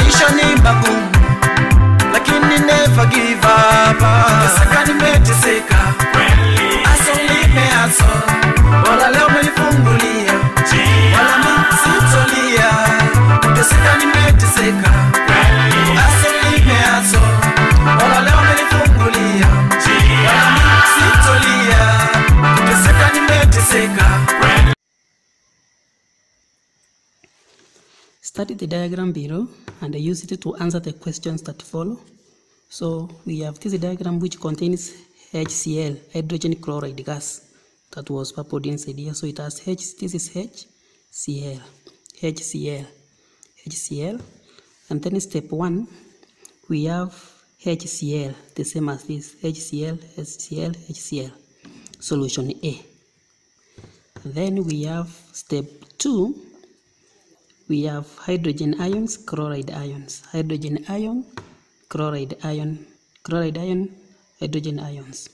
maisha ni magumu, lakini never give up. Teseka nimeteseka kweli, aso nimeaso, wala leo umenifungulia, wala mimi sitolia. Teseka nimeteseka kweli, aso nimeaso, wala leo umenifungulia, wala mimi sitolia. Teseka nimeteseka kweli. Study the diagram below and use it to answer the questions that follow. So we have this diagram which contains HCl, hydrogen chloride gas, that was purpled inside here. So it has H, this is HCl, HCl, and then step 1 we have HCl, the same as this, HCl, solution A. And then we have step 2, we have hydrogen ions, chloride ions, hydrogen ion, chloride ion, hydrogen ions.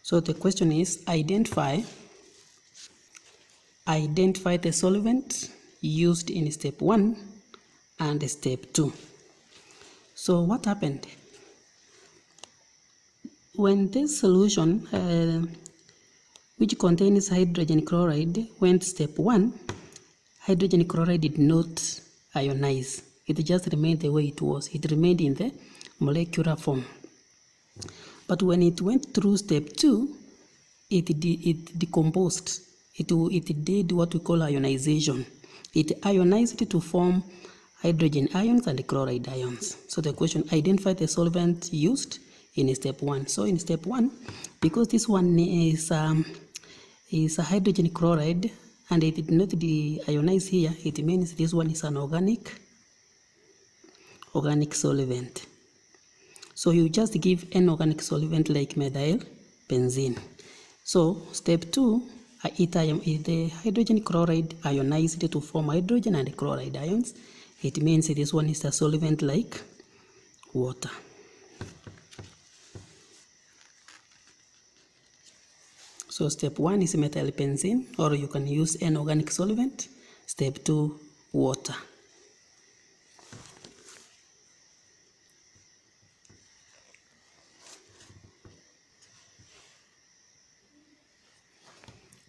So the question is identify the solvent used in step 1 and step 2. So what happened when this solution which contains hydrogen chloride went step 1? Hydrogen chloride did not ionize. It just remained the way it was. It remained in the molecular form. But when it went through step 2, it decomposed. It did what we call ionization. It ionized to form hydrogen ions and chloride ions. So the question, identify the solvent used in step 1. So in step 1, because this one is a hydrogen chloride, and it did not deionize here, it means this one is an organic solvent. So you just give an organic solvent like methyl benzene. So step 2, the hydrogen chloride ionized to form hydrogen and chloride ions. It means this one is a solvent like water. So step 1 is methyl benzene, or you can use an organic solvent. Step 2, water.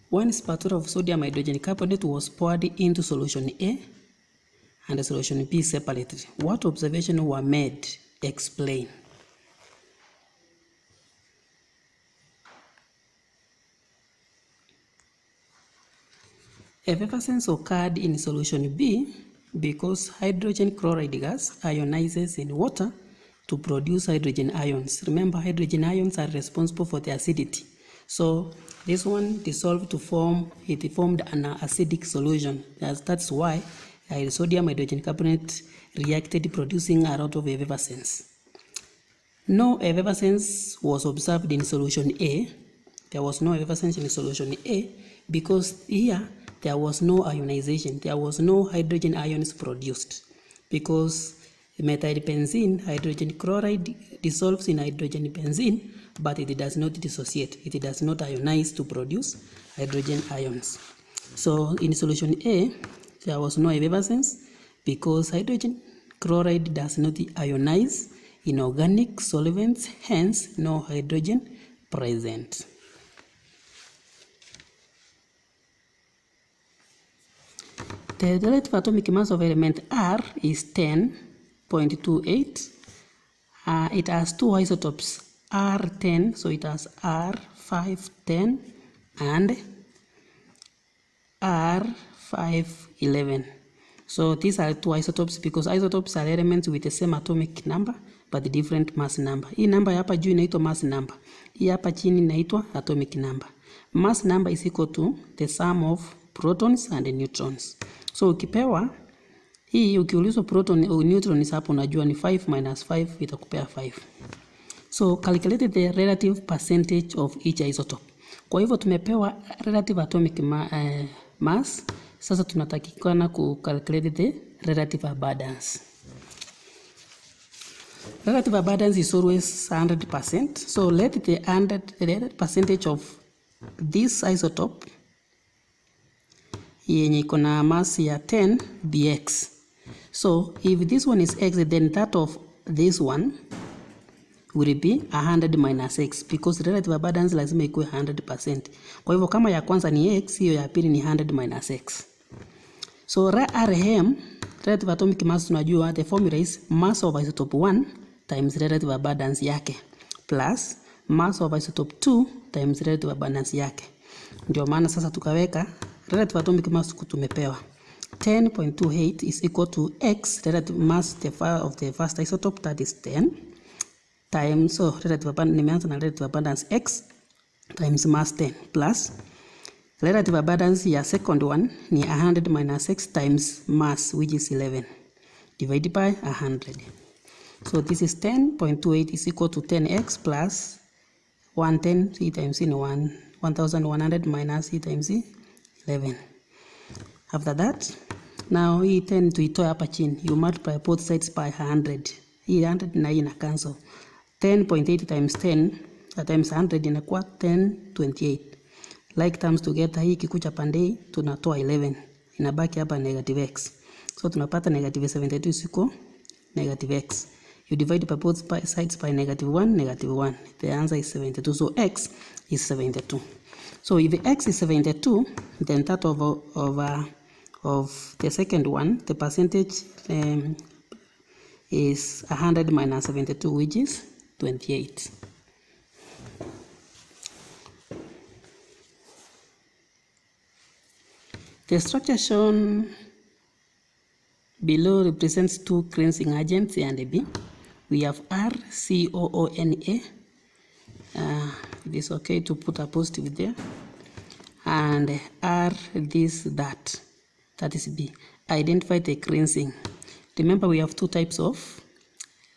One spatula of sodium hydrogen carbonate was poured into solution A and solution B separately. What observations were made? Explain. Effervescence occurred in solution B because hydrogen chloride gas ionizes in water to produce hydrogen ions. Remember, hydrogen ions are responsible for the acidity. So this one dissolved to formed an acidic solution. That's why sodium hydrogen carbonate reacted, producing a lot of effervescence. No effervescence was observed in solution A. There was no effervescence in solution A because here there was no ionization. There was no hydrogen ions produced because methyl benzene, hydrogen chloride dissolves in hydrogen benzene, but it does not dissociate. It does not ionize to produce hydrogen ions. So in solution A, there was no effervescence because hydrogen chloride does not ionize in organic solvents, hence no hydrogen present. The relative atomic mass of element R is 10.28. It has two isotopes, R10, so it has R510 and R511. So these are two isotopes because isotopes are elements with the same atomic number but different mass number. Hii namba hapa juu inaitwa mass number. Hii hapa chini inaitwa atomic number. Mass number is equal to the sum of protons and neutrons. So ukipewa hii, ukiulizwa proton au neutrons hapo unajua ni 5 minus 5 itakupea 5. So calculate the relative percentage of each isotope. Kwa hivyo tumepewa relative atomic mass. Sasa tunatakikana ku calculate the relative abundance. Relative abundance is always 100%. So let the 100% of this isotope yenye iko na mass ya 10 be x. So if this one is x, then that of this one will be 100 minus x, because relative abundance lazima ikuwe 100%. Kwa hivyo kama ya kwanza ni x, hiyo ya pili ni 100 minus x. So RM, relative atomic mass, tunajua the formula is mass of isotope 1 times relative abundance yake plus mass of isotope 2 times relative abundance yake. Ndio maana sasa tukaweka relative atomic mass tumepewa 10.28 is equal to x, relative mass of the first isotope, that is 10 times, so relative abundance, nimeanza na relative abundance x times mass 10 plus relative abundance ya second one ni 100 minus x times mass, which is 11 divided by 100. So this is 10.28 is equal to 10x plus 110, c times c ni 1100 minus c times c 11. After that, now hii 10 tuitoe hapa chini, you multiply both sides by 100. Hii 100 na hii na cancel. 10.8 times 10 times 100 inakuwa 1028. Like terms together, hii kikucha pande hii tunatoa 11, inabaki hapa negative x. So tunapata negative 72 is equal negative x. You divide by both sides by negative 1, negative 1. The answer is 72. So x is 72. So if x is 72, then that of the second one, the percentage is 100 minus 72, which is 28. The structure shown below represents two cleansing agents A and B. We have RCOONA. It is okay to put a positive there. And R this that is B. Identify the cleansing. Remember, we have two types of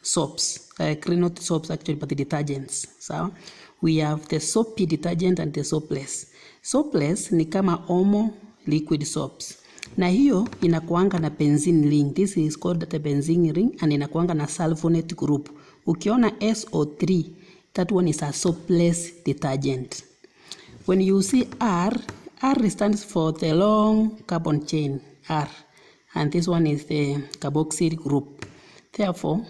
soaps, not soaps actually, but the detergents. So we have the soapy detergent and the soapless. Soapless ni kama Omo liquid soaps, na hiyo inakuanga na benzene ring. This is called the benzene ring, and inakuanga na sulfonate group. Ukiona SO3, that one is a soapless detergent. When you see R stands for the long carbon chain R, and this one is the carboxyl group. Therefore,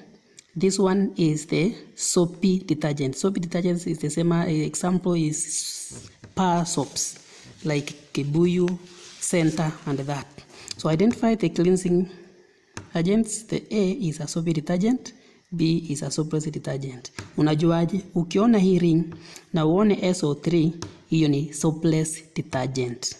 this one is the soapy detergent. Soapy detergents is the same example is power soaps like Kibuyu, Center, and that. So identify the cleansing agents. The A is a soapy detergent, B is a soapless detergent. Unajuaje? Ukiona hii ring na uone SO3, hiyo ni soapless detergent.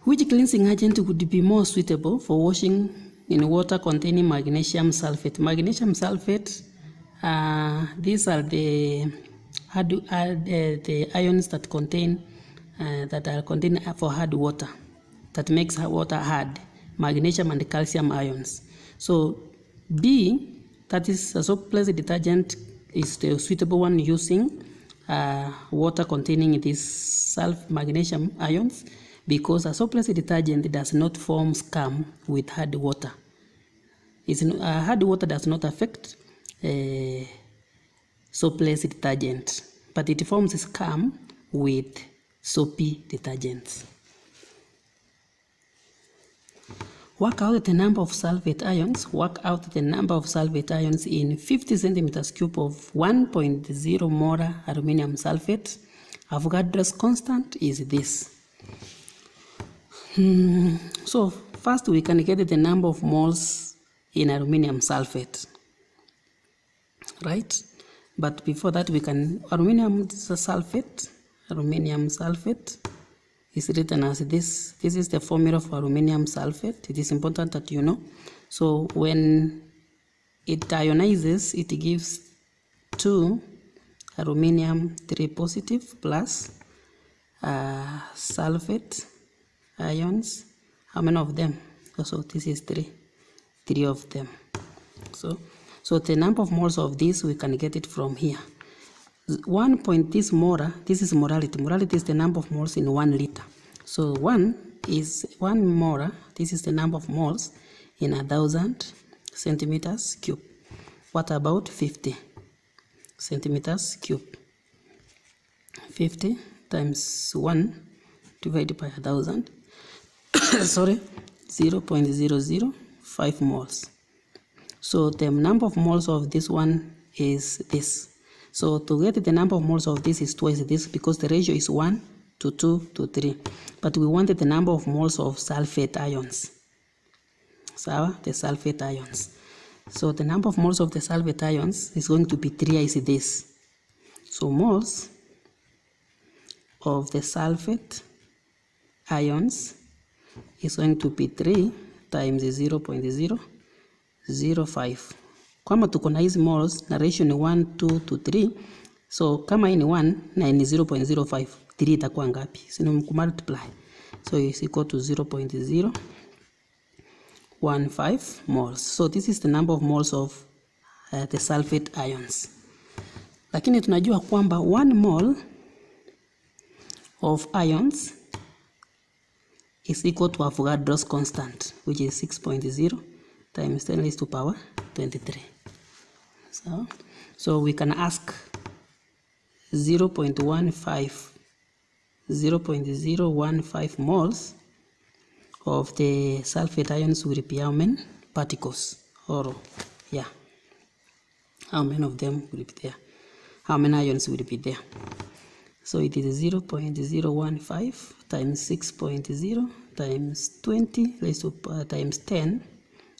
Which cleansing agent would be more suitable for washing in water containing magnesium sulfate? Magnesium sulfate, these are the ions that contain contained for hard water, that makes water hard, magnesium and calcium ions. So B, that is a soapless detergent, is the suitable one using water containing these magnesium ions, because a soapless detergent does not form scum with hard water. Hard water does not affect soapless detergent, but it forms scum with soapy detergents. Work out the number of sulfate ions. Work out the number of sulfate ions in 50 centimeters cube of 1.0 molar aluminum sulfate. Avogadro's constant is this. So first we can get the number of moles in aluminum sulfate, right? But before that, we can aluminum sulfate is written as this. This is the formula for aluminum sulfate. It is important that you know. So when it ionizes, it gives 2 aluminum 3 positive plus sulfate ions. How many of them? So this is 3 of them. So the number of moles of this, we can get it from here. 1 point this molar, this is morality. Morality is the number of moles in 1 liter. So 1 is 1 molar. This is the number of moles in 1,000 centimeters cube. What about 50 centimeters cube? 50 times 1 divided by 1,000 sorry, 0.005 moles. So the number of moles of this one is this. So to get the number of moles of this is twice this, because the ratio is 1 to 2 to 3. But we wanted the number of moles of sulfate ions. So the sulfate ions. So the number of moles of the sulfate ions is going to be 3 is this. So moles of the sulfate ions is going to be 3 times 0.005. Kama tuko na hizi moles na ratio ni 1, 2 to 3. So kama hii ni 1 na ni 0.05, 3 itakuwa ngapi? Sino mkumultiply. So is equal to 0.015 moles. So this is the number of moles of the sulfate ions. Lakini tunajua kwamba 1 mole of ions is equal to Avogadro's constant, which is 6.0 times 10 raised to power 23. So we can ask 0.015 moles of the sulfate ions will be how many particles, or yeah, how many of them will be there, how many ions will be there. So it is 0.015 times 6.0 times 20 raised to times 10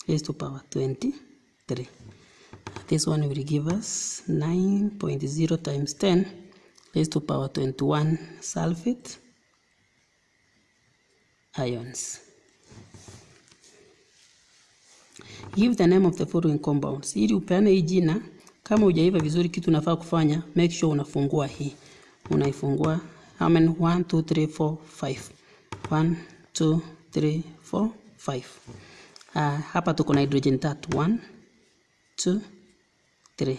raised to power 23. This one will give us 9.0 times 10 raised to power 21 sulfate ions. Give the name of the following compounds. Ili upeane hii jina, kama hujaiva vizuri, kitu unafaa kufanya, make sure unafungua hii. Unaifungua how many? 1 2 3 4 5. 1 2 3 4 5. Hapa tuko na hydrogen 3. 1 2 3.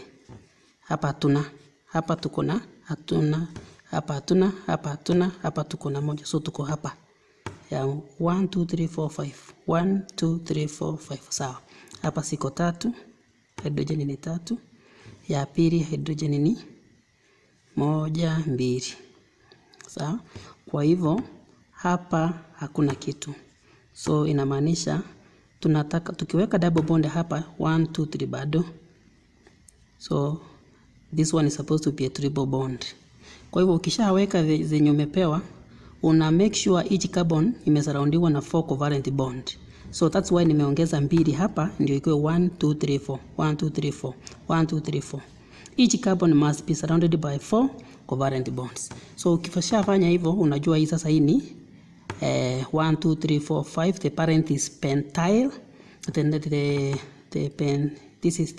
Hapa hatuna. Hapa tuko na hatuna. Hapa hatuna. Hapa hatuna. Hapa tuko na moja. So tuko hapa ya 1 2 3 4 5. 1 2 3 4 5. Sawa. Hapa siko 3. Hydrogen ni 3. Ya pili hydrogen ni 1 2. Sawa. Kwa hivyo hapa hakuna kitu. So inamaanisha tunataka tukiweka double bond hapa 1 2 3 bado. So this one is supposed to be a triple bond. Kwa hivyo ukishaweka zenye umepewa, una make sure each carbon imesurroundiwa na 4 covalent bond. So that's why nimeongeza 2 hapa ndio ikuwe 1 2 3 4 1 2 3 4 1 2 3 4. Each carbon must be surrounded by 4 covalent bonds. So ukifanya hivyo unajua hii sasa hii ni 1 2 3 4 5. The parent is pentyl. Then this is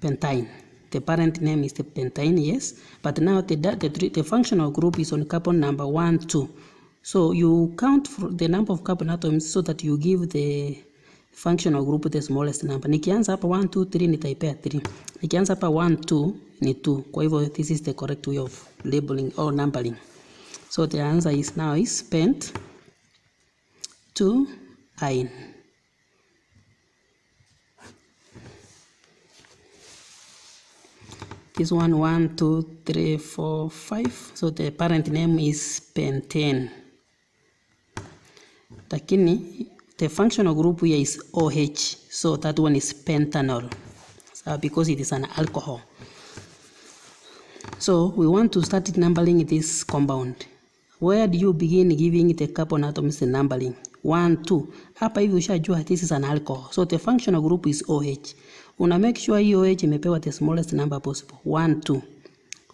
pentine. The parent name is the pentine, yes. But now the functional group is on carbon number 1 2. So you count the number of carbon atoms so that you give the functional group the smallest number. Nikianza hapa 1 2 3 nitaipea 3. Nikianza hapa 1 2 ni 2. Kwa hivyo this is the correct way of labeling or numbering. So the answer is now is pent 2 ine. This one 1 2 3 4 5. So the parent name is pentane. Lakini the functional group here is OH. So that one is pentanol. So because it is an alcohol. So we want to start numbering this compound. Where do you begin giving the carbon atoms the numbering? 1 2. Hapa hivi ushajua this is an alcohol. So the functional group is OH. Una make sure hii OH imepewa the smallest number possible. 1 2.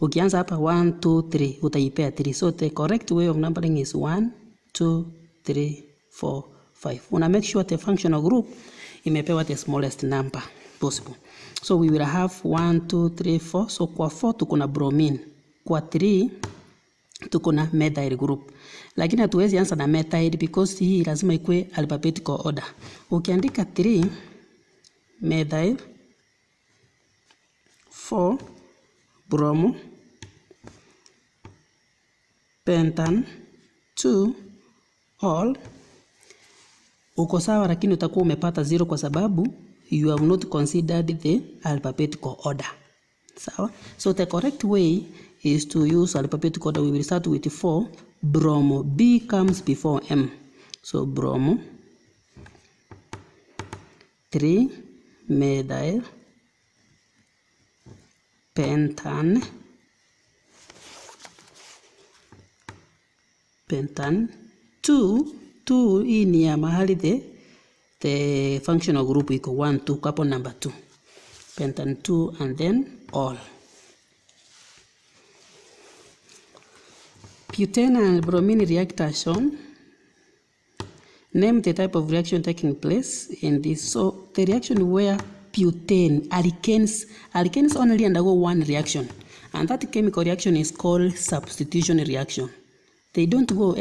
Ukianza hapa 1 2 3 utaipea 3. So the correct way of numbering is 1 2 3 4 5. Una make sure the functional group imepewa the smallest number possible. So we will have 1 2 3 4. So kwa 4 tuko na bromine. Kwa 3 tuko na methyl group. Lakini hatuwezi anza na methyl because hii lazima ikuwe alphabetical order. Ukiandika 3 methyl, 4 bromo, pentan, 2 all, uko sawa, lakini utakuwa umepata 0 kwa sababu you have not considered the alphabetical order. Sawa? So the correct way is to use alphabetical order. We will start with 4 bromo. B comes before M. So bromo 3-methyl pentan 2 hii ni ya mahali the functional group iko 1 2 couple number 2 pentan 2 and then all. Butane and bromine reactor shown. Name the type of reaction taking place in this. So the reaction where butane, alkanes only undergo one reaction, and that chemical reaction is called substitution reaction. They don't undergo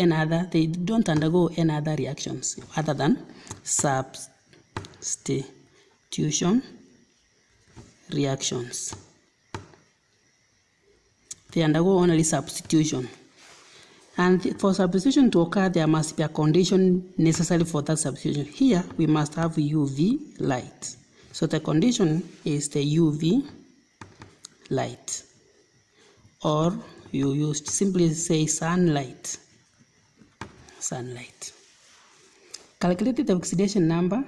any other reactions other than substitution reactions. They undergo only substitution. And for substitution to occur, there must be a condition necessary for that substitution. Here, we must have UV light. So the condition is the UV light. Or you simply say sunlight. Sunlight. Calculate the oxidation number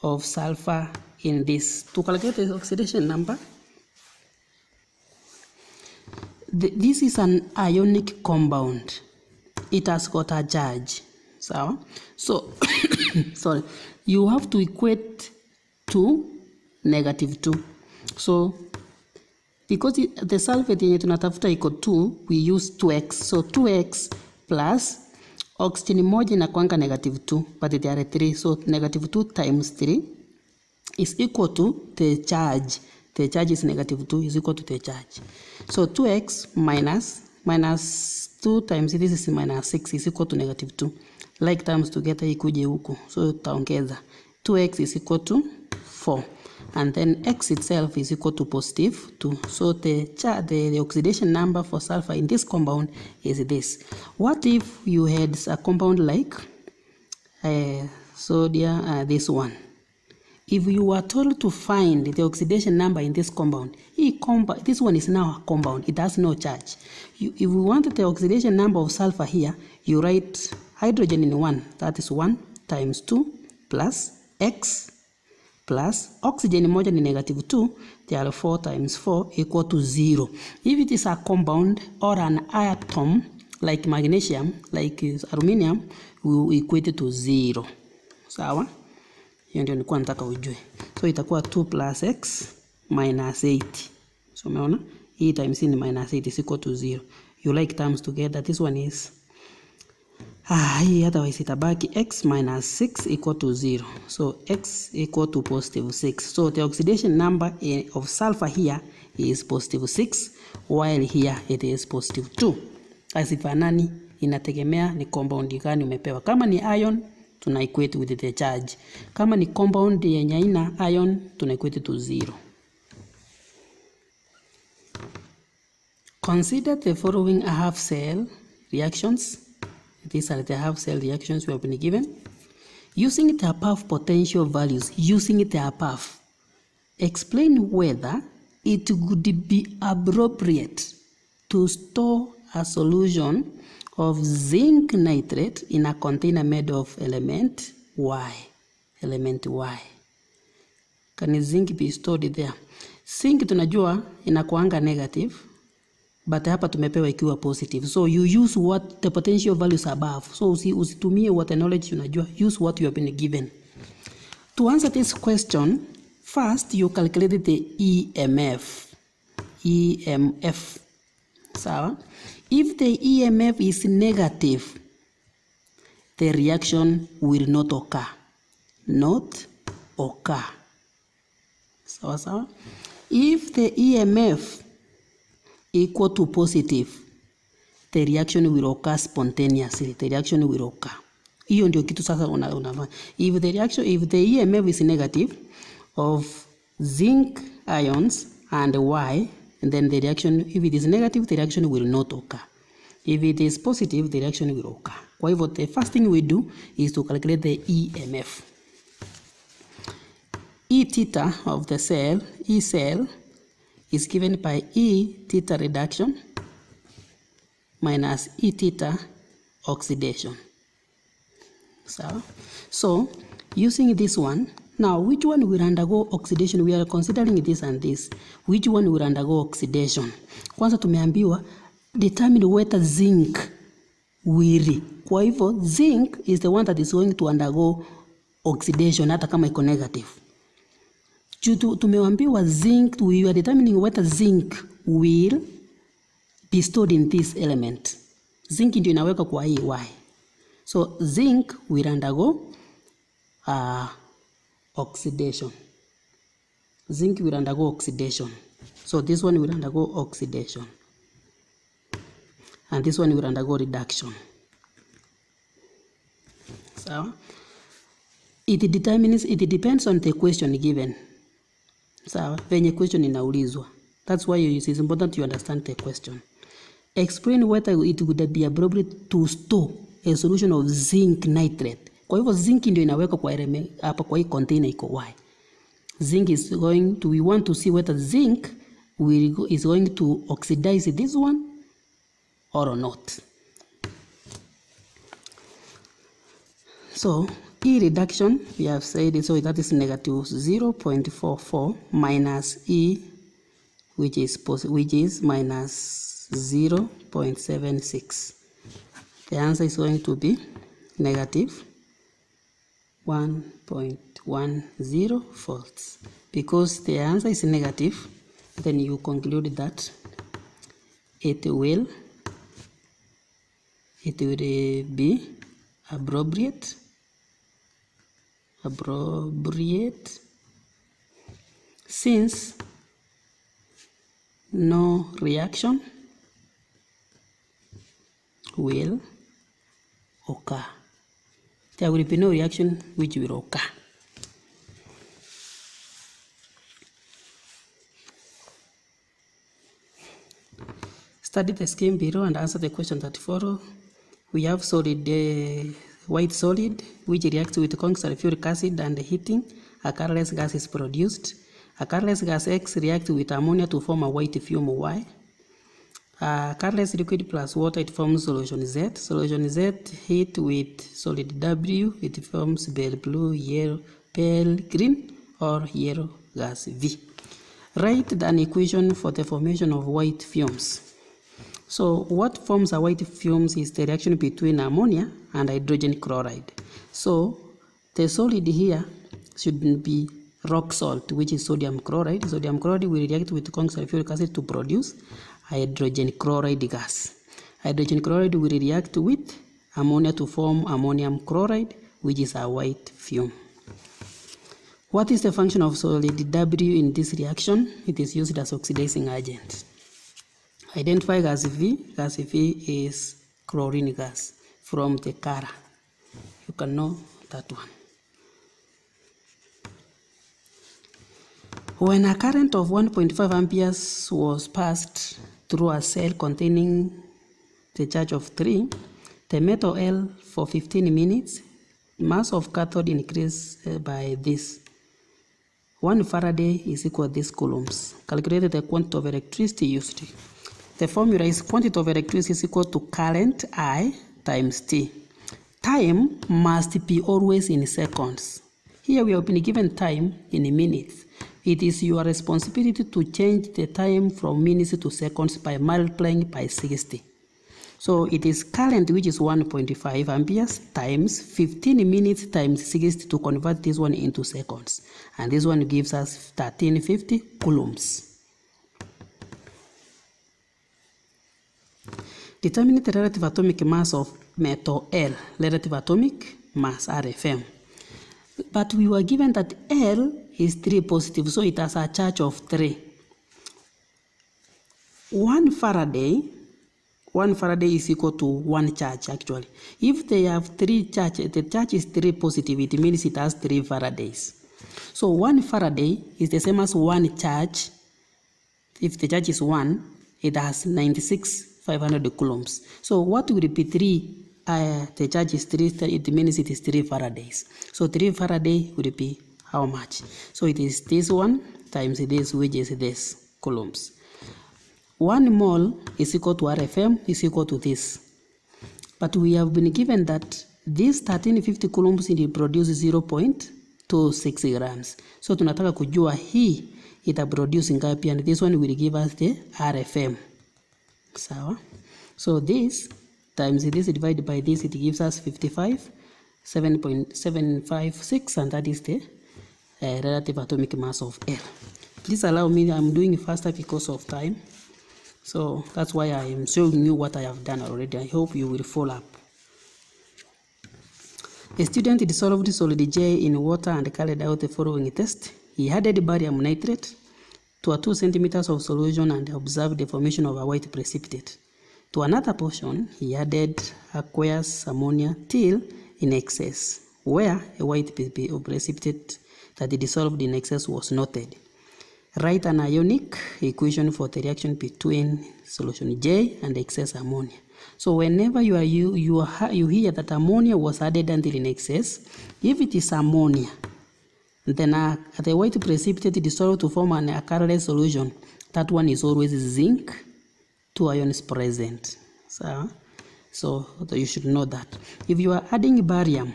of sulfur in this. To calculate the oxidation number, this is an ionic compound. It has got a charge. So sorry, you have to equate to -2. So because the sulfate yenye tunatafuta iko 2, we use 2x. So 2x plus oxygen moja inakuanga -2, but there are 3. So -2 times 3 is equal to the charge. The charge is -2 is equal to the charge. So 2x minus 2 times this is -6 is equal to -2. Like terms together ikuje huku. So taongeza 2x is equal to 4. And then x itself is equal to +2. So the oxidation number for sulfur in this compound is this. What if you had a compound like sodium, this one? If you were told to find the oxidation number in this compound, this one is now a compound, it has no charge. If you want the oxidation number of sulfur here, you write hydrogen in 1, that is 1 times 2 plus x plus oxygen moja ni -2, there 4 times 4 equal to 0. If it is a compound or an atom like magnesium, like aluminium, we will equate it to 0. Sawa? Hiyo ndio nilikuwa nataka ujue. So itakuwa 2 plus x minus 8. So umeona? Hii times ni -8 is equal to 0. You like terms together. This one is hii otherwise itabaki x minus 6 equal to 0. So x equal to +6. So the oxidation number of sulfur here is +6, while here it is +2. Asifanani, inategemea ni compound gani umepewa. Kama ni ion, tuna equate with the charge. Kama ni compound yenye haina ion, tuna equate to 0. Consider the following half cell reactions. These are the half cell reactions we have been given. Using the above potential values, explain whether it would be appropriate to store a solution of zinc nitrate in a container made of element Y. Element Y. Can zinc be stored there? Zinc tunajua inakuanga negative, but hapa tumepewa ikiwa positive. So you use what the potential values above. So usitumie what the knowledge unajua. Use what you have been given. To answer this question, first you calculate the EMF. EMF. Sawa? If the EMF is negative, the reaction will not occur. Not occur. Sawa sawa? If the EMF equal to positive, the reaction will occur spontaneously. The reaction will occur. Hiyo ndio kitu sasa unafanya. If the EMF is negative of zinc ions and Y, and then the reaction, if it is negative, the reaction will not occur. If it is positive, the reaction will occur. Kwa hivyo, the first thing we do is to calculate the EMF. E theta of the cell, E cell, is given by E theta reduction minus E theta oxidation. So using this one, now which one will undergo oxidation? We are considering this and this. Which one will undergo oxidation? Kwanza tumeambiwa determine whether zinc will. Kwa hivyo zinc is the one that is going to undergo oxidation hata kama iko negative. Tumeambiwa zinc, we are determining whether zinc will be stored in this element. Zinc ndio inaweka kwa hii Y. So zinc will undergo oxidation. Zinc will undergo oxidation. So this one will undergo oxidation. And this one will undergo reduction. So it depends on the question given. So venye question inaulizwa. That's why it is important you understand the question. Explain whether it would be appropriate to store a solution of zinc nitrate. Kwa hivyo zinc ndio inaweka kwa hapa kwa hii container iko Y. Zinc is going to, we want to see whether zinc is going to oxidize this one or not. So E reduction, we have said, so that is negative 0.44 minus E, which is minus 0.76. The answer is going to be negative 1.10 volts. Because the answer is negative, then you conclude that it will be appropriate since no reaction will occur. There will be no reaction which will occur. Study the scheme below and answer the questions that follow. We have solid, white solid, which reacts with sulfuric acid and heating. A colorless gas is produced. A colorless gas X reacts with ammonia to form a white fume Y. A colorless liquid plus water, it forms solution Z. Solution Z heat with solid W, it forms pale blue, yellow, pale green, or yellow gas V. Write an equation for the formation of white fumes. So what forms a white fumes is the reaction between ammonia and hydrogen chloride. So the solid here should be rock salt, which is sodium chloride. Sodium chloride will react with sulfuric acid to produce hydrogen chloride gas. Hydrogen chloride will react with ammonia to form ammonium chloride, which is a white fume. What is the function of solid W in this reaction? It is used as oxidizing agent. Identify gas V. Gas V is chlorine gas from the color. You can know that one. When a current of 1.5 amperes was passed through a cell containing the charge of 3, the metal L for 15 minutes, mass of cathode increased by this. 1 Faraday is equal to this coulombs. Calculate the quantity of electricity used. The formula is quantity of electricity is equal to current I times T. Time must be always in seconds. Here we have been given time in minutes. It is your responsibility to change the time from minutes to seconds by multiplying by 60. So it is current, which is 1.5 amperes times 15 minutes times 60 to convert this one into seconds. And this one gives us 1350 coulombs. Determine the relative atomic mass of metal L, relative atomic mass RFM. But we were given that L is 3 positive, so it has a charge of 3. 1 Faraday is equal to 1 charge actually. If they have 3 charge, the charge is 3 positive, it means it has 3 Faradays. So 1 Faraday is the same as 1 charge. If the charge is 1, it has 96,500 coulombs. So what will be 3? The charge is 3, it means it is 3 Faradays. So 3 Faraday will be how much? So it is this one times this, which is this coulombs. 1 mole is equal to RFM is equal to this. But we have been given that this 1350 coulombs will produce 0.26 grams. So tunataka kujua hii ita produce ngapi, and this one will give us the RFM. Sawa? So this times this divided by this, it gives us 7.756, and that is the relative atomic mass of L. Please allow me, I'm doing faster because of time. So that's why I am showing you what I have done already. I hope you will follow up. A student dissolved solid J in water and carried out the following test. He added barium nitrate to a 2 centimeters of solution and observed the formation of a white precipitate. To another portion, he added aqueous ammonia till in excess, where a white precipitate that dissolved in excess was noted. Write an ionic equation for the reaction between solution J and excess ammonia. So whenever you hear that ammonia was added until in excess, if it is ammonia, then the white precipitate dissolved to form a colorless solution, that one is always zinc, 2 ions present. So you should know that. If you are adding barium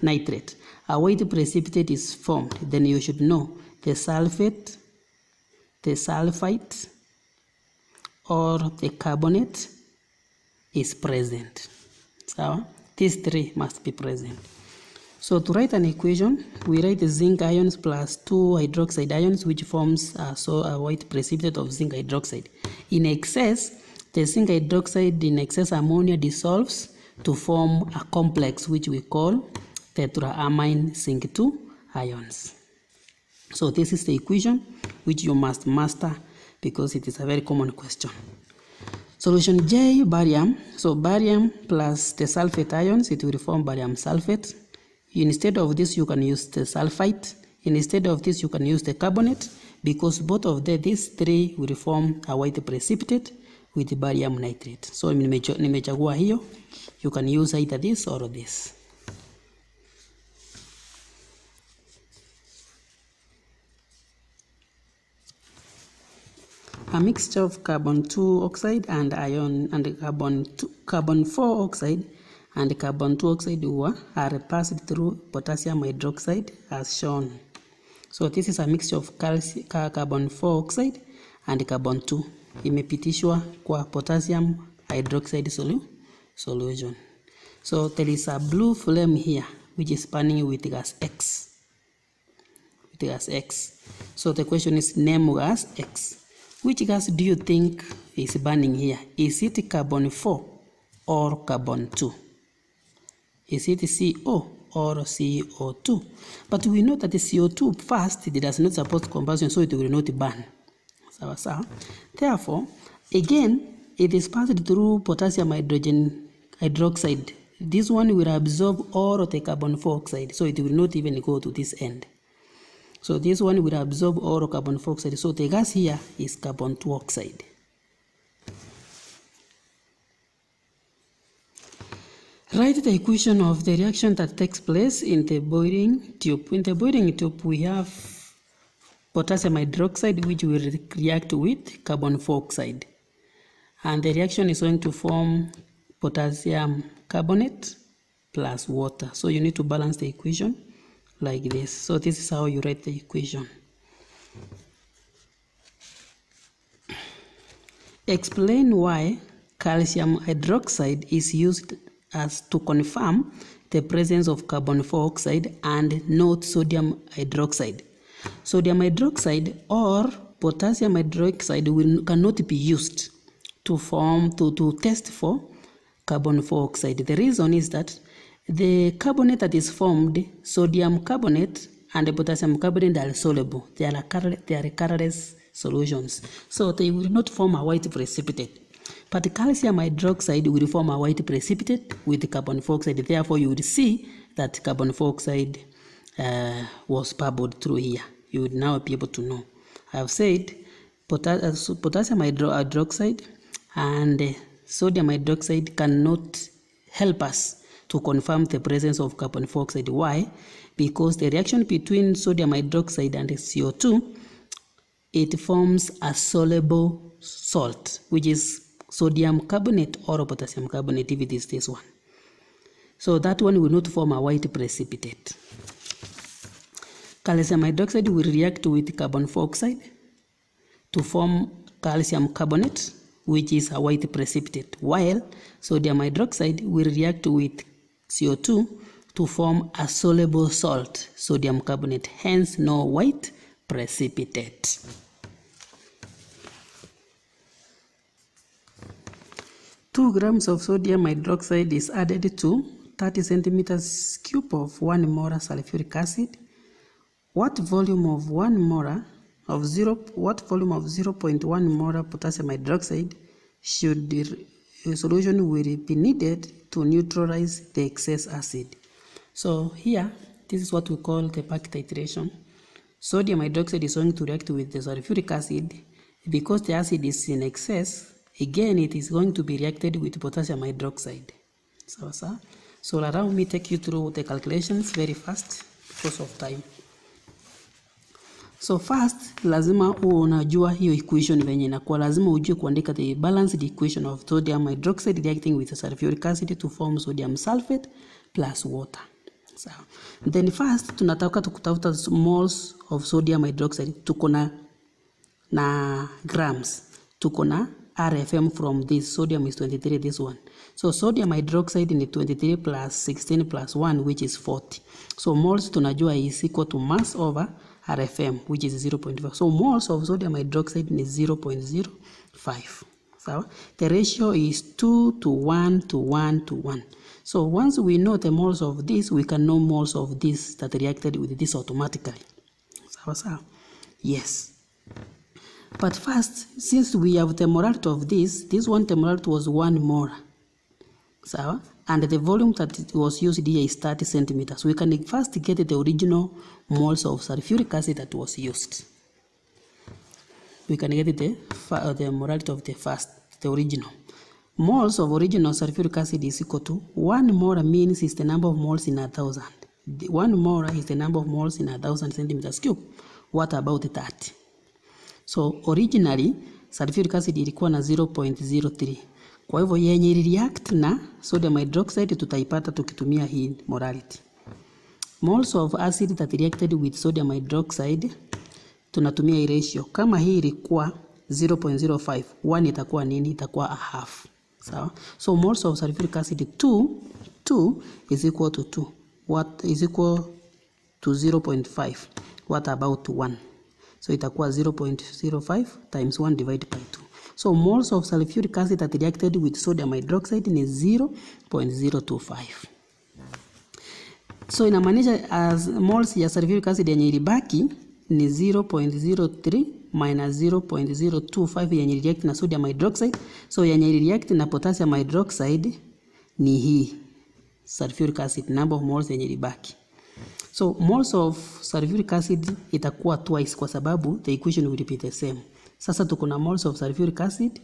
nitrate, a white precipitate is formed, then you should know the sulfate, the sulfite, or the carbonate is present. So these 3 must be present. So to write an equation, we write the zinc ions plus 2 hydroxide ions, which forms a white precipitate of zinc hydroxide. In excess, the zinc hydroxide in excess ammonia dissolves to form a complex which we call tetraamine zinc 2 ions. So this is the equation which you must master because it is a very common question. Solution J, barium. So barium plus the sulfate ions, it will form barium sulfate. Instead of this, you can use the sulfite. Instead of this, you can use the carbonate, because both of these 3 will form a white precipitate with barium nitrate. So nimechagua hiyo. You can use either this or this. A mixture of carbon 2 oxide and carbon 4 oxide and carbon 2 oxide are passed through potassium hydroxide as shown. So this is a mixture of carbon 4 oxide and carbon 2. Imepitishwa kwa potassium hydroxide solution. So there is a blue flame here which is burning with gas X. So the question is, name gas X. Which gas do you think is burning here? Is it carbon 4 or carbon 2? Is it CO or CO2? But we know that the CO2 first, it does not support combustion, so it will not burn. Therefore, again, it is passed through potassium hydroxide. This one will absorb all of the carbon 4 oxide, so it will not even go to this end. So this one will absorb all carbon 4 oxide. So the gas here is carbon 2 oxide. Write the equation of the reaction that takes place in the boiling tube. In the boiling tube, we have potassium hydroxide, which will react with carbon 4 oxide. And the reaction is going to form potassium carbonate plus water. So you need to balance the equation like this. So this is how you write the equation. Explain why calcium hydroxide is used as to confirm the presence of carbon 4 oxide and not sodium hydroxide. Sodium hydroxide or potassium hydroxide cannot be used to test for carbon 4 oxide. The reason is that the carbonate that is formed, sodium carbonate and the potassium carbonate, are soluble. They are colorless solutions. So they will not form a white precipitate. But the calcium hydroxide will form a white precipitate with carbon 4 oxide. Therefore, you will see that carbon 4 oxide was bubbled through here. You would now be able to know. I have said potassium hydroxide and sodium hydroxide cannot help us to confirm the presence of carbon 4 oxide. Why? Because the reaction between sodium hydroxide and CO2, it forms a soluble salt, which is sodium carbonate or potassium carbonate if it is this one. So that one will not form a white precipitate. Calcium hydroxide will react with carbon dioxide to form calcium carbonate, which is a white precipitate, while sodium hydroxide will react with CO2 to form a soluble salt, sodium carbonate, hence no white precipitate. Two grams of sodium hydroxide is added to 30 centimeters cube of 1 molar sulfuric acid. What volume of 0.1 molar potassium hydroxide should the solution will be needed to neutralize the excess acid? So here, this is what we call the back titration. Sodium hydroxide is going to react with the sulfuric acid. Because the acid is in excess, again it is going to be reacted with potassium hydroxide. So allow me take you through the calculations very fast because of time. So first, lazima unajua hiyo equation venye inakuwa, lazima ujue kuandika the balanced equation of sodium hydroxide reacting with sulfuric acid to form sodium sulfate plus water. So, then first tunataka kutafuta moles of sodium hydroxide. Tuko na grams, tuko na RFM from this. Sodium is 23, this one. So sodium hydroxide is 23 plus 16 plus 1, which is 40. So moles tunajua is equal to mass over RFM, which is 0.5. So moles of sodium hydroxide is 0.05. So the ratio is 2 to 1 to 1 to 1. So once we know the moles of this, we can know moles of this that reacted with this automatically. So yes. But first, since we have the molarity of this one the molarity was 1 molar. So, and the volume that it was used here is 30 centimeters. We can first get the original moles of sulfuric acid that was used. We can get the molarity of the original. Moles of original sulfuric acid is equal to 1 molar means is the number of moles in 1,000. 1 molar is the number of moles in 1,000 centimeters cube. What about 30? So originally sulfuric acid ilikuwa na 0.03. Kwa hivyo yenye react na sodium hydroxide tutaipata tukitumia hii molarity. Moles of acid that reacted with sodium hydroxide tunatumia hii ratio. Kama hii ilikuwa 0.05, 1 itakuwa nini? Itakuwa a half. Sawa? So moles of sulfuric acid 2 is equal to 2. What is equal to 0.5? What about 1? So itakuwa 0.05 times 1 divided by 2. So moles of sulfuric acid that reacted with sodium hydroxide is 0.025. So inamaanisha as moles ya sulfuric acid yenye ilibaki ni 0.03 minus 0.025 yenye react na sodium hydroxide. So yenye react na potassium hydroxide ni hii sulfuric acid, number of moles yenye ilibaki. So moles of sulfuric acid itakuwa twice kwa sababu the equation will be the same. Sasa tuko na moles of sulfuric acid,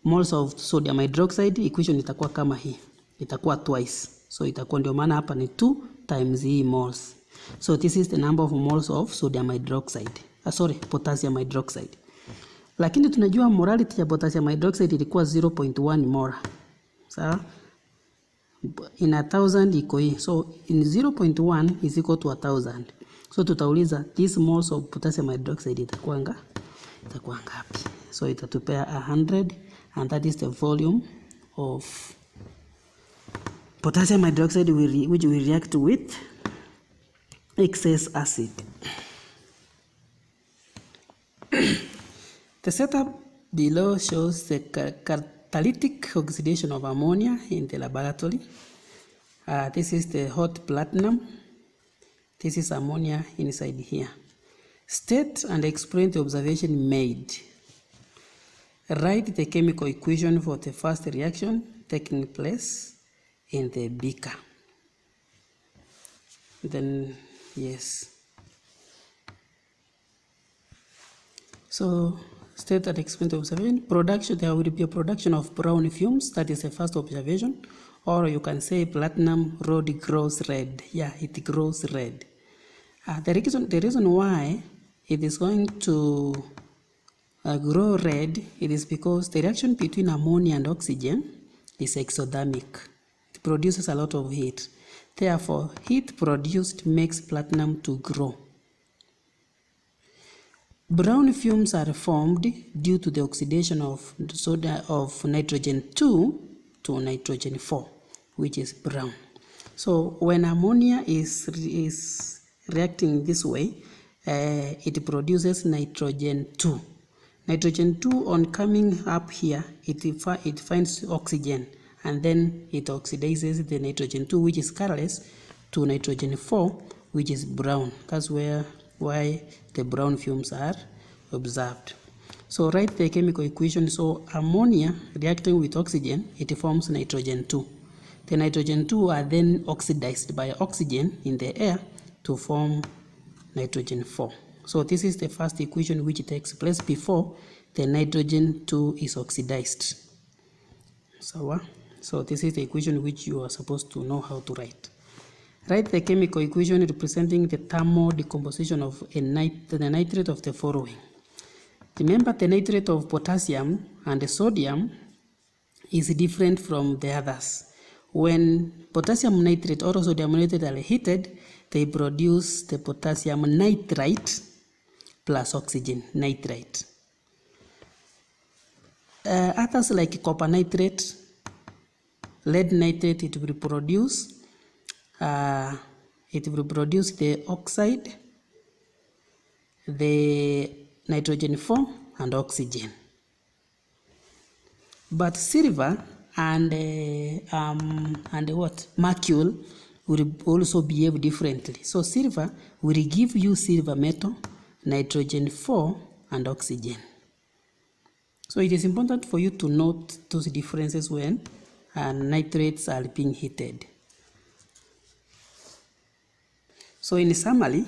moles of sodium hydroxide, equation itakuwa kama hii. Itakuwa twice. So itakuwa ndio maana hapa ni 2 times hii moles. So this is the number of moles of sodium hydroxide. Potassium hydroxide. Lakini tunajua molarity ya potassium hydroxide ilikuwa 0.1 molar. Sawa? In 1,000 iko hii. So in 0.1 is equal to 1,000. So tutauliza this moles of potassium hydroxide itakuwa ngapi? So itatupea 100, and that is the volume of potassium hydroxide which will react with excess acid. The setup below shows the catalytic oxidation of ammonia in the laboratory. This is the hot platinum. This is ammonia inside here. State and explain the observation made. Write the chemical equation for the first reaction taking place in the beaker. Then, yes. So, state and explain the observation. Production, there will be a production of brown fumes. That is the first observation. Or you can say platinum rod grows red. Yeah, it grows red. The reason why it is going to grow red, it is because the reaction between ammonia and oxygen is exothermic. It produces a lot of heat. Therefore, heat produced makes platinum to grow. Brown fumes are formed due to the oxidation of nitrogen 2 to nitrogen 4, which is brown. So when ammonia is reacting this way, it produces nitrogen 2. Nitrogen 2, on coming up here, it finds oxygen, and then it oxidizes the nitrogen 2, which is colorless, to nitrogen 4, which is brown. That's why the brown fumes are observed. So write the chemical equation. So ammonia reacting with oxygen, it forms nitrogen 2. The nitrogen 2 are then oxidized by oxygen in the air to form nitrogen 4. So this is the first equation which takes place before the nitrogen 2 is oxidized. So this is the equation which you are supposed to know how to write. Write the chemical equation representing the thermal decomposition of the nitrate of the following. Remember, the nitrate of potassium and the sodium is different from the others. When potassium nitrate or sodium nitrate are heated, they produce the potassium nitrite plus oxygen nitrite. Others like copper nitrate, lead nitrate, it will produce the oxide, the nitrogen 4 and oxygen. But silver and mercury will also behave differently. So silver will give you silver metal, nitrogen 4 and oxygen. So it is important for you to note those differences when nitrates are being heated. So in summary,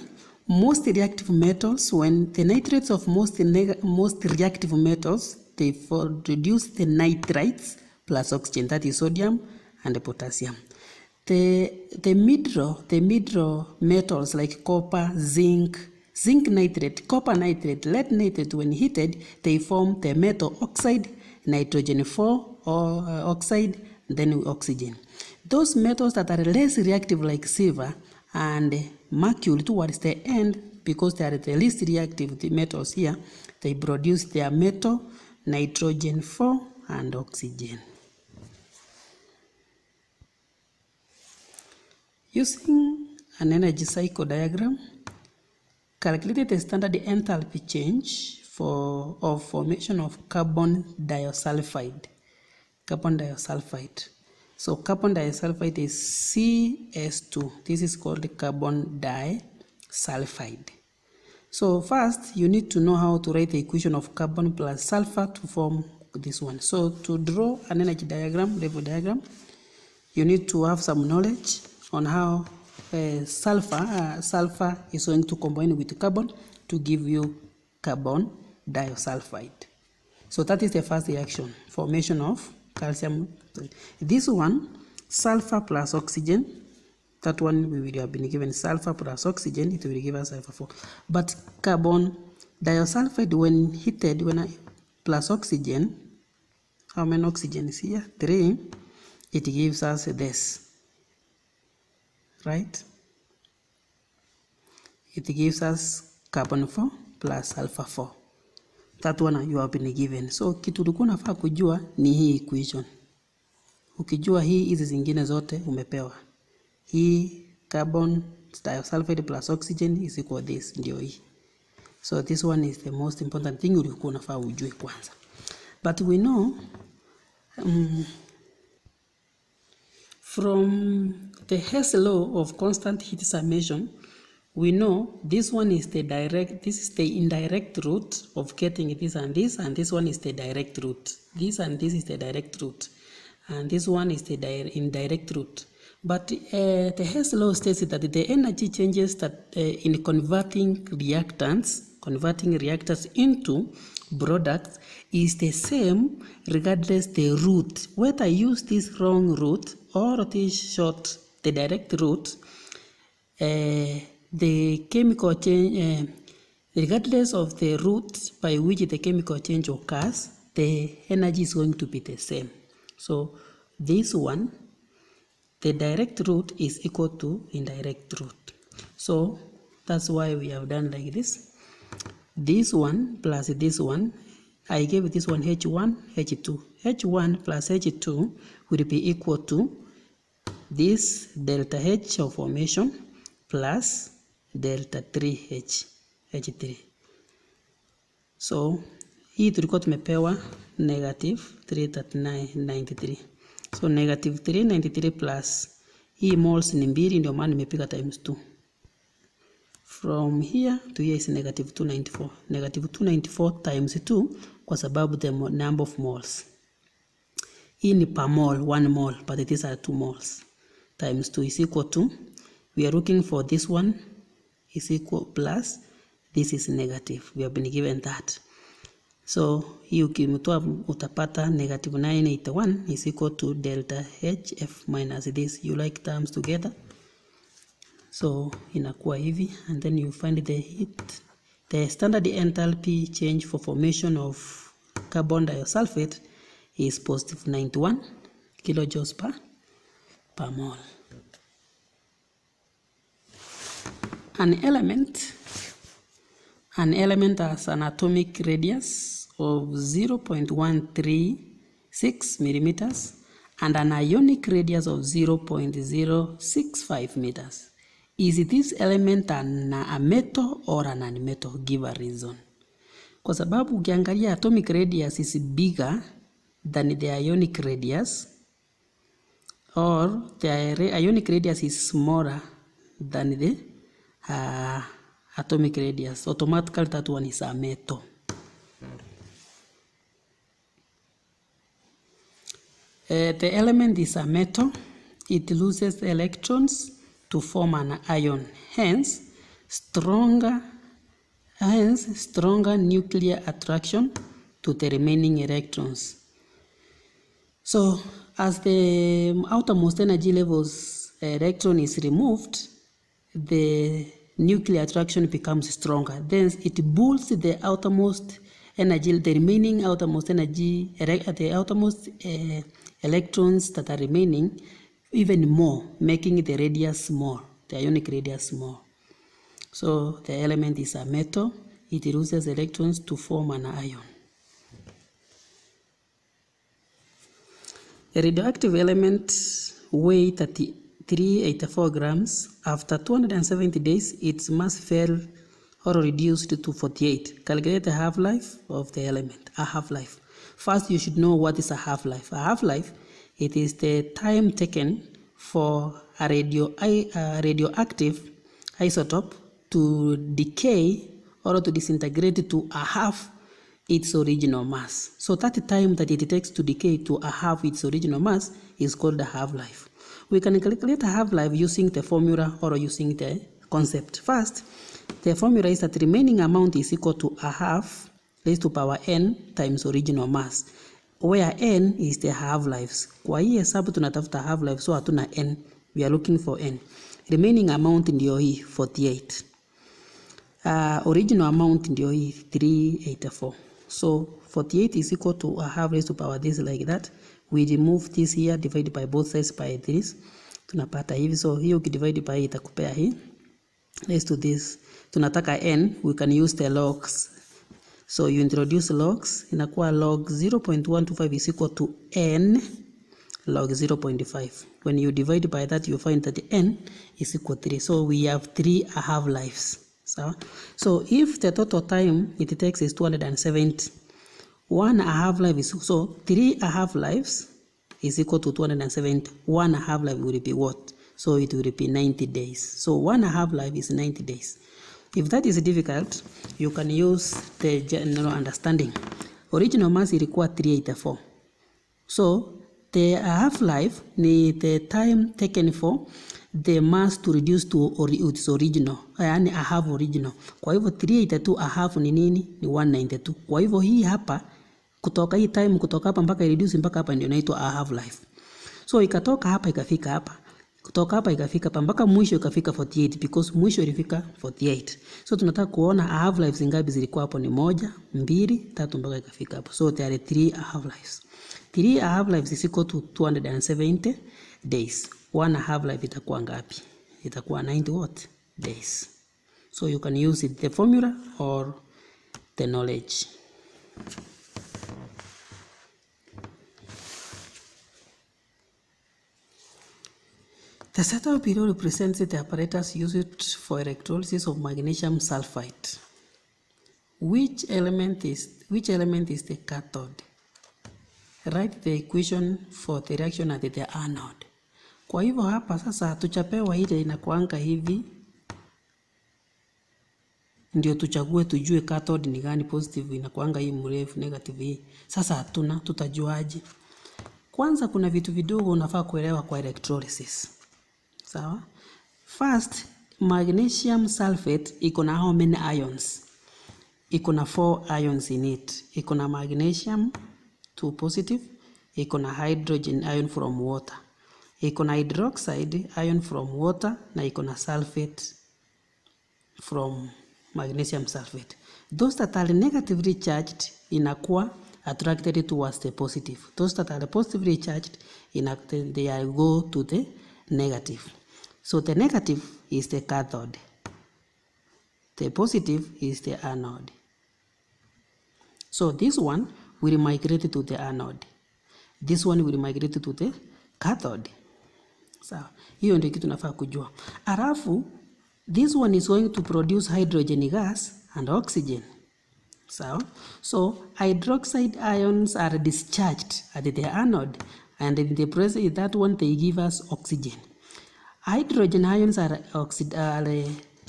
most reactive metals, when the nitrates of most reactive metals, they produce the nitrites plus oxygen, that is sodium and potassium. The middle metals like copper, zinc nitrate, copper nitrate, lead nitrate, when heated, they form the metal oxide, nitrogen 4 or oxide, then oxygen. Those metals that are less reactive like silver and mercury towards the end, because they are the least reactive the metals here, they produce their metal, nitrogen 4 and oxygen. Using an energy cycle diagram, calculate the standard enthalpy change of formation of carbon disulfide. So carbon disulfide is CS2. This is called carbon disulfide. So first, you need to know how to write the equation of carbon plus sulfur to form this one. So to draw an energy diagram, level diagram, you need to have some knowledge on how sulfur is going to combine with carbon to give you carbon disulfide. So that is the first reaction, formation of calcium. This one, sulfur plus oxygen, that one we will have been given sulfur plus oxygen, it will give us sulfur 4. But carbon disulfide, when heated, plus oxygen, how many oxygen is here? 3, it gives us this, right? It gives us carbon 4 plus sulfur 4. That one you have been given. So kitu ulikuwa unafaa kujua ni hii equation. Ukijua hii, hizi zingine zote umepewa. Hii carbon disulfide plus oxygen is equal this, ndio hii. So this one is the most important thing ulikuwa unafaa ujue kwanza. But we know from the Hess law of constant heat summation, we know this one is the direct, this is the indirect route of getting this, and this one is the direct route. This and this is the direct route, and this one is the indirect route. But the Hess law states that the energy changes that in converting reactants into products is the same regardless the route. Whether I use this wrong route or this short, the direct route, the chemical change, Regardless of the route by which the chemical change occurs, the energy is going to be the same. So this one, the direct route is equal to indirect route. So that's why we have done like this. This one plus this one, I gave this one H1, H2. H1 plus H2 will be equal to this delta H of formation plus delta 3H, H3. So hii tulikuwa tumepewa negative 339.93. So negative 393 plus hii moles ni mbili, ndio maana nimepiga times 2. From here to here is negative 294. Negative 294 times 2 kwa sababu the number of moles. Hii ni per mole, 1 mole, but these are 2 moles. Times 2 is equal to, we are looking for this one is equal plus, this is negative. We have been given that. So hii ukimtoa utapata negative 981 is equal to delta HF minus this. You like terms together. So inakuwa hivi, and then you find the heat. The standard enthalpy change for formation of carbon diosulfate is positive 91 kilojoules per mole. An element has an atomic radius of 0.136 millimeters and an ionic radius of 0.065 meters. Is this element a metal or an nonmetal? Give a reason. Kwa sababu ukiangalia atomic radius is bigger than the ionic radius, or the ionic radius is smaller than the atomic radius, automatically that one is a metal. The element is a metal. It loses electrons to form an ion, hence stronger nuclear attraction to the remaining electrons. So as the outermost energy levels electron is removed, the nuclear attraction becomes stronger. Then it pulls the outermost energy, the remaining outermost energy, the outermost electrons that are remaining even more, making the radius small, the ionic radius small. So the element is a metal. It loses electrons to form an ion. A radioactive element weighs 384 grams. After 270 days, its mass fell or reduced to 48. Calculate the half-life of the element. A half-life. First, you should know what is a half-life. A half-life, it is the time taken for a radioactive isotope to decay or to disintegrate to a half its original mass. So that time that it takes to decay to a half its original mass is called the half-life. We can calculate a half-life using the formula or using the concept. First, the formula is that the remaining amount is equal to a half raised to power n times original mass, where n is the half-lives. Kwa hii hesabu tunatafuta half-life, so hatuna n, we are looking for n. Remaining amount ndio hii 48. Original amount ndio hii 384. So 48 is equal to a half raised to power this like that. We remove this here, divide by both sides by this. Tunapata hivi, so hiyo ukidivide by itakupea hii. Raised to this. Tunataka n, we can use the logs. So you introduce logs, inakuwa log 0.125 is equal to n log 0.5. When you divide by that, you find that the n is equal to 3. So we have 3 half-lives. So if the total time it takes is 270, 1 half-life is, so 3 half-lives is equal to 270. 1 half-life will be what? So it will be 90 days. So 1 half-life is 90 days. If that is difficult, you can use the general understanding. Original mass ilikuwa 384. So the half-life ni the time taken for the mass to reduce to its original, yani a half original. Kwa hivyo 382 a half ni nini? Ni 192. Kwa hivyo hii hapa, kutoka hii time kutoka hapa mpaka reduce mpaka hapa ndio inaitwa a half life. So ikatoka hapa ikafika hapa. kutoka hapa ikafika hapa mpaka mwisho ikafika 48 because mwisho ilifika 48. So tunataka kuona half lives ngapi zilikuwa hapo, ni 1, 2, 3 mpaka ikafika hapo. So there are 3 half lives. 3 half lives is equal to 270 days. 1 half life itakuwa ngapi? Itakuwa 90 what? Days. So you can use it, the formula or the knowledge. The setup below represents the apparatus used for electrolysis of magnesium sulfide. Which element is the cathode? Write the equation for the reaction at the anode. Kwa hivyo hapa sasa tuchapewa ile inakuanga hivi, ndio tuchague tujue cathode ni gani, positive inakuanga hii mrefu, negative hii. Sasa hatuna, tutajuaje? Kwanza kuna vitu vidogo unafaa kuelewa kwa electrolysis. Sawa? First, magnesium sulfate iko na how many ions? Iko na 4 ions in it. Iko na magnesium 2 positive, iko na hydrogen ion from water, iko na hydroxide ion from water, na iko na sulfate from magnesium sulfate. Those that are negatively charged inakuwa attracted towards the positive. Those that are positively charged they go to the negative. So the negative is the cathode. The positive is the anode. So this one will migrate to the anode. This one will migrate to the cathode. So hiyo ndio kitu nafaa kujua. Alafu this one is going to produce hydrogen gas and oxygen. So hydroxide ions are discharged at the anode, and in the presence of that one they give us oxygen. Hydrogen ions are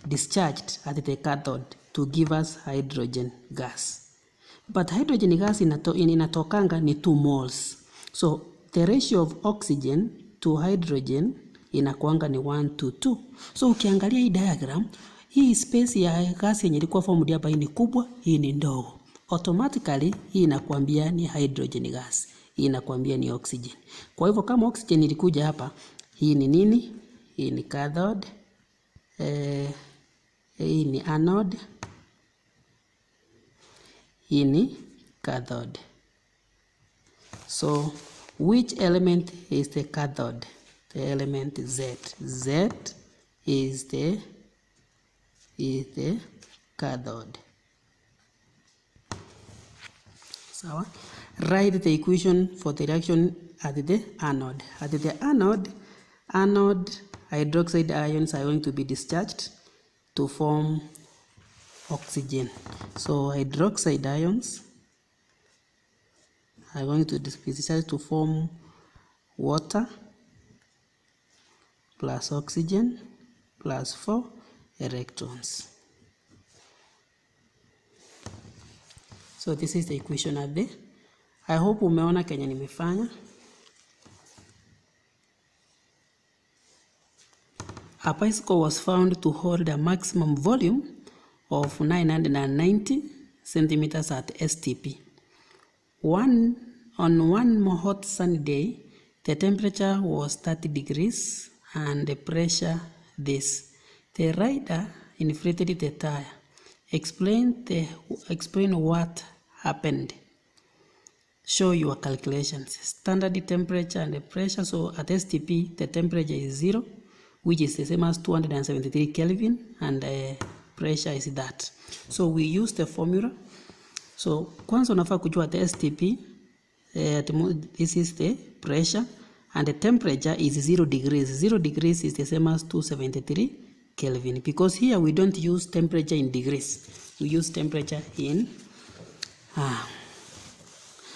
discharged at the cathode to give us hydrogen gas. But hydrogen gas inatokanga ni 2 moles. So the ratio of oxygen to hydrogen inakuanga ni 1:2. So ukiangalia hii diagram, hii space ya gas yenye ilikuwa formed hapa ni kubwa, hii ni ndogo. Automatically hii inakuambia ni hydrogen gas, hii inakuambia ni oxygen. Kwa hivyo kama oxygen ilikuja hapa, hii ni nini? Hii ni cathode, hii ni anode, hii ni cathode. So which element is the cathode? The element Z. Z is the cathode. So write the equation for the reaction at the anode. At the anode hydroxide ions are going to be discharged to form oxygen. So hydroxide ions are going to be discharged to form water plus oxygen plus 4 electrons. So this is the equation at the. I hope umeona kenye nimefanya. A bicycle was found to hold a maximum volume of 990 centimeters at STP. On one more hot sunny day, the temperature was 30 degrees and the pressure this. The rider inflated the tire. Explain what happened. Show your calculations. Standard temperature and the pressure. So at STP, the temperature is 0, which is the same as 273 Kelvin, and pressure is that. So we use the formula. So kwanza unafaa kujua the STP, this is the pressure, and the temperature is 0 degrees. 0 degrees is the same as 273 Kelvin, because here we don't use temperature in degrees, we use temperature in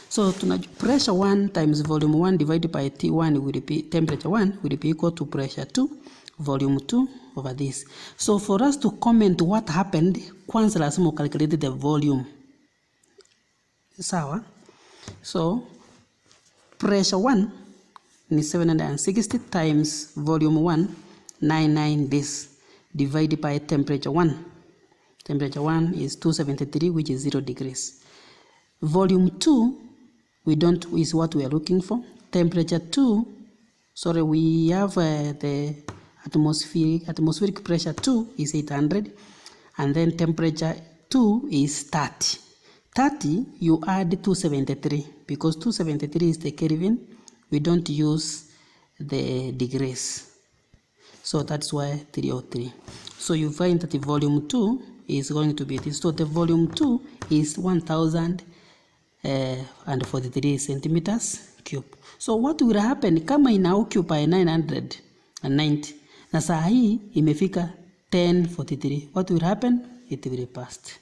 so pressure 1 times volume 1 divided by T1 will be temperature 1 will be equal to pressure 2 volume 2 over this. So for us to comment what happened, kwanza lazima calculate the volume. Sawa? So pressure 1 is 760 times volume 1, 99 this, divided by temperature 1. Temperature 1 is 273, which is 0 degrees. Volume 2 is what we are looking for. Temperature 2 sorry, we have the atmospheric pressure 2 is 800, and then temperature 2 is 30. 30, you add 273, because 273 is the Kelvin. We don't use the degrees. So that's why 303. So you find that the volume 2 is going to be this. So the volume 2 is 1043 centimeters cube. So what will happen kama ina occupy 990 na saa hii imefika 1043? What will happen? It will burst.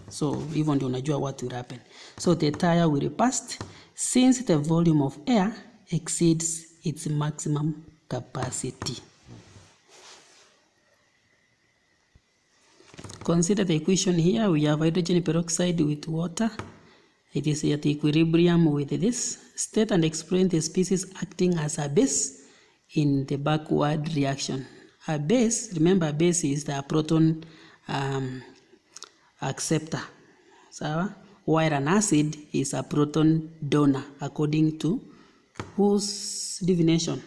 So hivyo ndio unajua what will happen. So the tire will burst since the volume of air exceeds its maximum capacity. Consider the equation here. We have hydrogen peroxide with water. It is at equilibrium with this. State and explain the species acting as a base in the backward reaction. A base, remember, a base is the proton acceptor, so, while an acid is a proton donor, according to whose definition?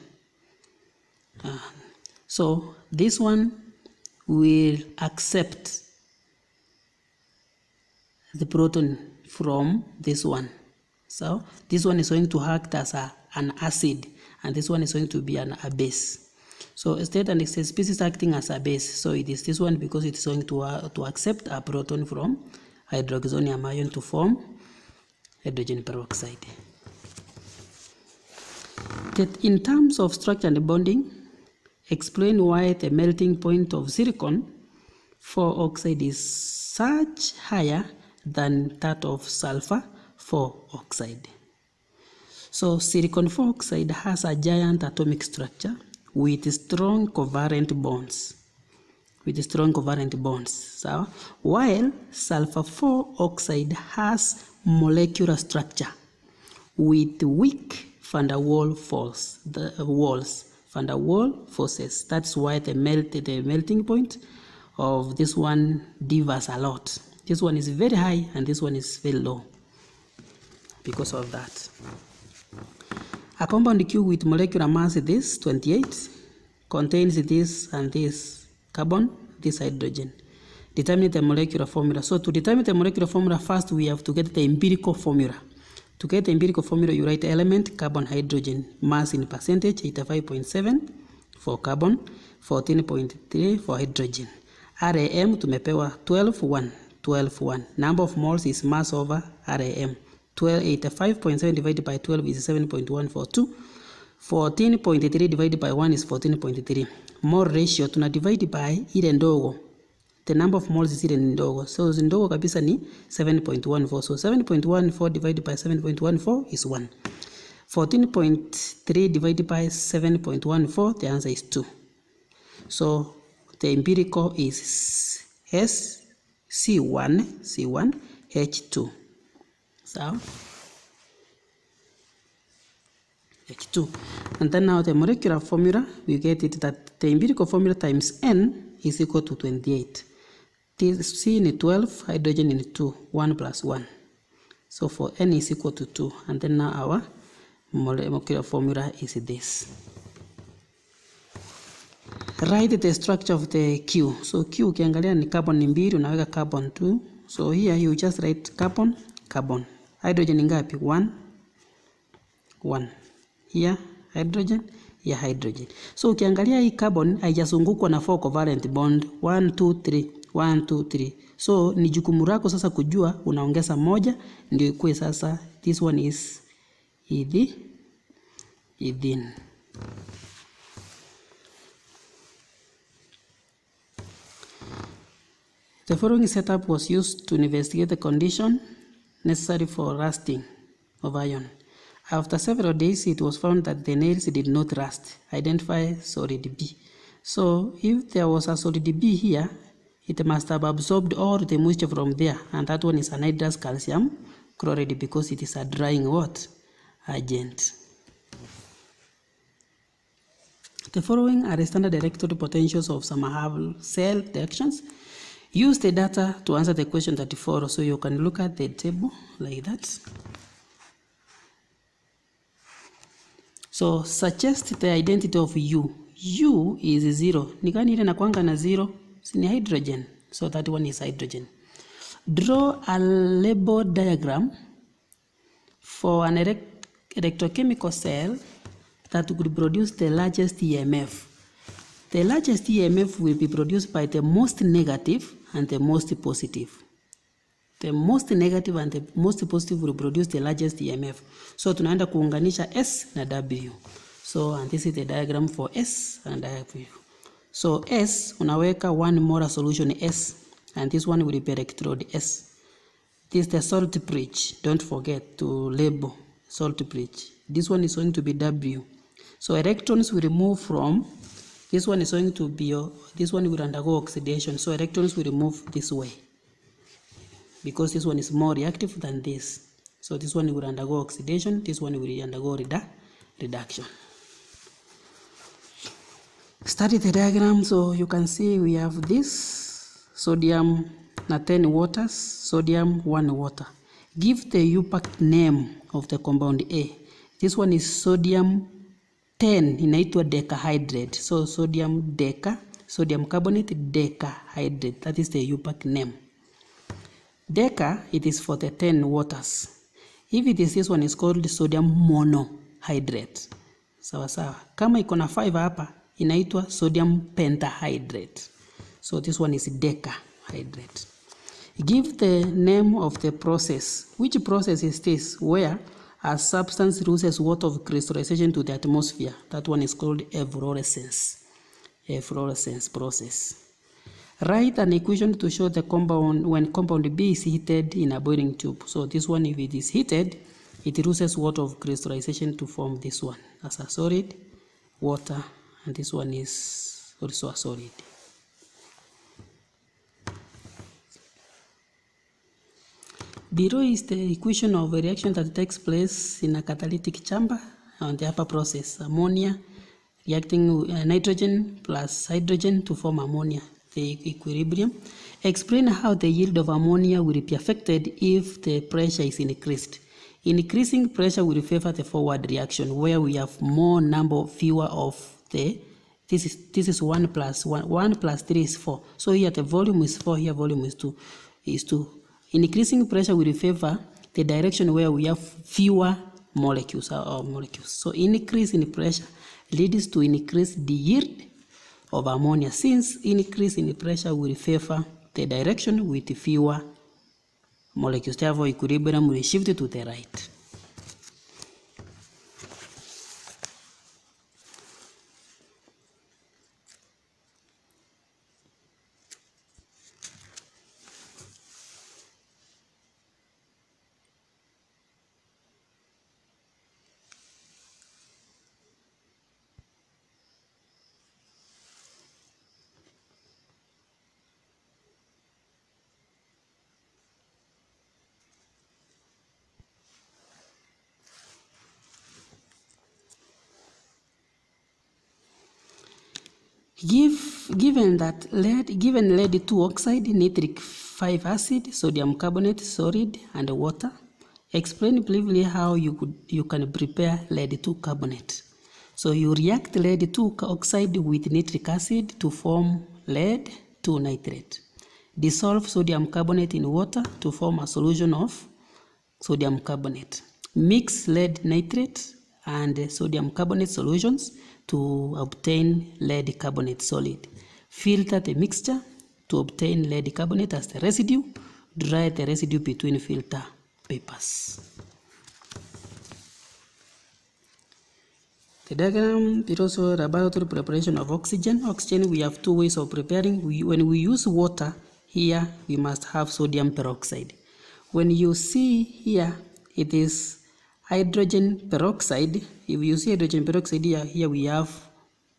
So this one will accept the proton from this one. So this one is going to act as an acid, and this one is going to be a base. So state and explain species acting as a base. So it is this one because it is going to accept a proton from hydroxonium ion to form hydrogen peroxide. That in terms of structure and bonding, explain why the melting point of silicon 4 oxide is such higher than that of sulfur 4 oxide. So silicon 4 oxide has a giant atomic structure with strong covalent bonds. So while sulfur 4 oxide has molecular structure with weak van der Waals forces. That's why the melting point of this one differs a lot. This one is very high and this one is very low because of that. A compound Q with molecular mass this 28 contains this and this carbon, this hydrogen. Determine the molecular formula. So to determine the molecular formula, first we have to get the empirical formula. To get the empirical formula, you write element, carbon, hydrogen, mass in percentage, 85.7 for carbon, 14.3 for hydrogen. RAM tumepewa 12.1. Number of moles is mass over RAM. 85.7 divided by 12 is 7.142. 14.3 divided by 1 is 14.3. Mole ratio tuna divide by ile ndogo. The number of moles is ile ndogo. So ndogo kabisa ni 7.14. So 7.14 divided by 7.14 is 1. 14.3 divided by 7.14, the answer is 2. So the empirical is C1H2. So H2. And then now the molecular formula, we get it that the empirical formula times N is equal to 28. C in 12, hydrogen in 2, 1 plus 1. So for N is equal to 2. And then now our molecular formula is this. Write the structure of the Q. So Q ukiangalia ni carbon ni mbili, unaweka carbon 2. So here you just write carbon, carbon. Hydrogen ni ngapi? 1. Here hydrogen, here hydrogen. So ukiangalia hii carbon haijazungukwa na 4 covalent bond 1 2 3 1 2 3. So ni jukumu lako sasa kujua, unaongeza moja ndio ikuwe sasa this one is within. The following setup was used to investigate the condition necessary for rusting of iron. After several days, it was found that the nails did not rust. Identify solid B. So if there was a solid B here, it must have absorbed all the moisture from there, and that one is anhydrous calcium chloride because it is a drying what? Agent. The following are the standard electrode potentials of some Havel cell reactions. Use the data to answer the question 34, so you can look at the table like that. So suggest the identity of U. U is 0. Ni gani ile nakwanga na 0? Ni hydrogen. So that one is hydrogen. Draw a label diagram for an electrochemical cell that would produce the largest EMF. The largest EMF will be produced by the most negative and the most positive. The most negative and the most positive will produce the largest EMF. So tunaenda kuunganisha S na W. So and this is the diagram for S and W. So S unaweka one molar solution S, and this one will be electrode S. This is the salt bridge. Don't forget to label salt bridge. This one is going to be W. So electrons will remove from this one is going to be this one will undergo oxidation. So electrons will move this way, because this one is more reactive than this. So this one will undergo oxidation, this one will undergo reduction. Study the diagram. So you can see we have this sodium na 10 waters, sodium 1 water. Give the U-packed name of the compound A. This one is sodium 10, inaitwa decahydrate. So sodium deca, sodium carbonate decahydrate. That is the U-packed name. Deca, it is for the 10 waters. If it is this one, is called sodium monohydrate. Sawa sawa. Kama iko na 5 hapa, inaitwa sodium pentahydrate. So this one is decahydrate. Give the name of the process. Which process is this? Where a substance loses water of crystallization to the atmosphere. That one is called efflorescence. Efflorescence process. Write an equation to show the compound when compound B is heated in a boiling tube. So this one, if it is heated, it loses water of crystallization to form this one as a solid, water, and this one is also a solid. Below is the equation of a reaction that takes place in a catalytic chamber on the upper process. Ammonia reacting nitrogen plus hydrogen to form ammonia, the equilibrium. Explain how the yield of ammonia will be affected if the pressure is increased. Increasing pressure will favor the forward reaction, where we have more number, fewer of the, this is 1 plus 1, 1 plus 3 is 4. So here the volume is 4, here volume is 2. Increasing pressure will favor the direction where we have fewer molecules. So increase in pressure leads to increase the yield of ammonia, since increase in pressure will favor the direction with fewer molecules. Therefore, equilibrium will shift to the right. Given lead 2 oxide, nitric 5 acid, sodium carbonate solid, and water, explain briefly how you can prepare lead 2 carbonate. So you react lead 2 oxide with nitric acid to form lead 2 nitrate. Dissolve sodium carbonate in water to form a solution of sodium carbonate. Mix lead nitrate and sodium carbonate solutions to obtain lead carbonate solid. Filter the mixture to obtain lead carbonate as the residue. Dry the residue between filter papers. The diagram is also the laboratory preparation of oxygen. Oxygen, we have 2 ways of preparing. When we use water, here we must have sodium peroxide. When you see here, it is hydrogen peroxide. If you see hydrogen peroxide here we have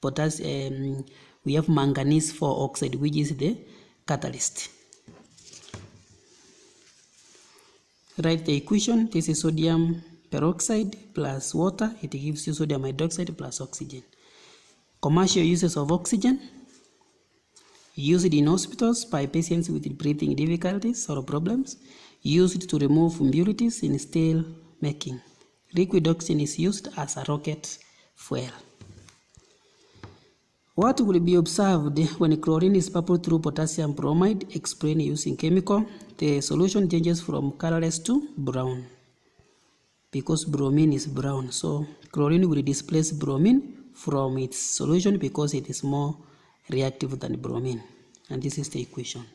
potassium, we have manganese 4 oxide, which is the catalyst. Write the equation. This is sodium peroxide plus water. It gives you sodium hydroxide plus oxygen. Commercial uses of oxygen: used in hospitals by patients with breathing difficulties or problems, used to remove impurities in steel making. Liquid oxygen is used as a rocket fuel. What will be observed when chlorine is purple through potassium bromide? Explain using chemical. The solution changes from colorless to brown because bromine is brown. So chlorine will displace bromine from its solution because it is more reactive than bromine. And this is the equation.